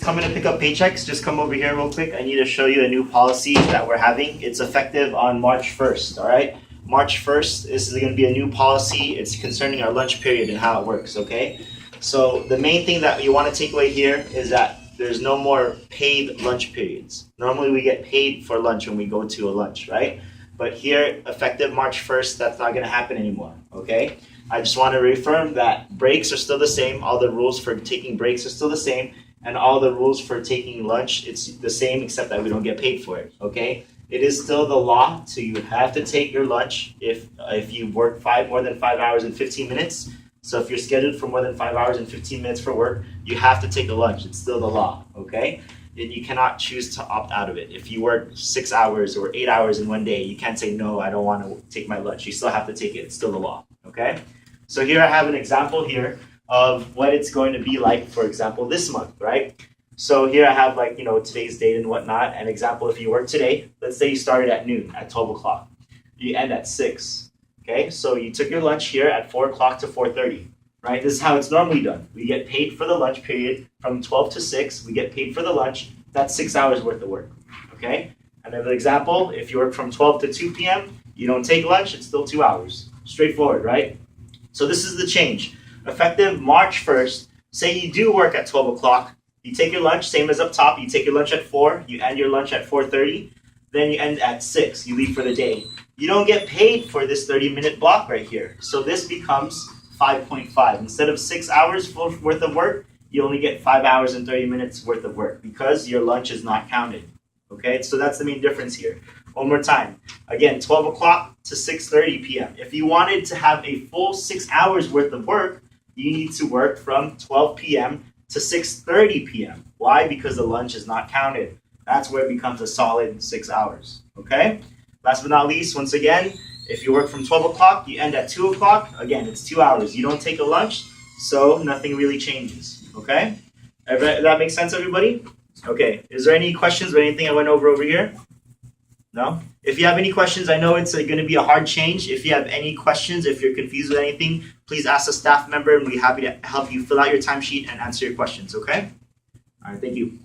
Coming to pick up paychecks, just come over here real quick. I need to show you a new policy that we're having. It's effective on March 1st, all right? March 1st, this is going to be a new policy. It's concerning our lunch period and how it works, okay? So the main thing that you want to take away here is that there's no more paid lunch periods. Normally we get paid for lunch when we go to a lunch, right? But here, effective March 1st, that's not going to happen anymore, okay? I just want to reaffirm that breaks are still the same. All the rules for taking breaks are still the same. And all the rules for taking lunch, it's the same except that we don't get paid for it, okay? It is still the law, so you have to take your lunch if you work more than 5 hours and 15 minutes. So if you're scheduled for more than 5 hours and 15 minutes for work, you have to take a lunch. It's still the law, okay? And you cannot choose to opt out of it. If you work 6 hours or 8 hours in one day, you can't say, no, I don't want to take my lunch. You still have to take it. It's still the law, okay? So here I have an example here of what it's going to be like, for example, this month, right? So here I have today's date and whatnot. An example, if you work today, let's say you started at noon, at 12 o'clock. You end at 6, okay? So you took your lunch here at 4 o'clock to 4:30, right? This is how it's normally done. We get paid for the lunch period from 12 to 6. We get paid for the lunch. That's 6 hours worth of work, okay? Another example, if you work from 12 to 2 p.m., you don't take lunch, it's still 2 hours. Straightforward, right? So this is the change. Effective March 1st, say you do work at 12 o'clock, you take your lunch, same as up top, you take your lunch at 4, you end your lunch at 4:30, then you end at 6, you leave for the day. You don't get paid for this 30-minute block right here. So this becomes 5.5. Instead of 6 hours worth of work, you only get 5 hours and 30 minutes worth of work because your lunch is not counted. Okay, so that's the main difference here. One more time. Again, 12 o'clock to 6:30 p.m. If you wanted to have a full 6 hours worth of work, you need to work from 12 p.m. to 6:30 p.m. Why? Because the lunch is not counted. That's where it becomes a solid 6 hours. Okay? Last but not least, once again, if you work from 12 o'clock, you end at 2 o'clock. Again, it's 2 hours. You don't take a lunch, so nothing really changes. Okay? That makes sense, everybody? Okay. Is there any questions or anything I went over here? No? If you have any questions, I know it's going to be a hard change. If you have any questions, if you're confused with anything, please ask a staff member and we'll be happy to help you fill out your timesheet and answer your questions, okay? All right, thank you.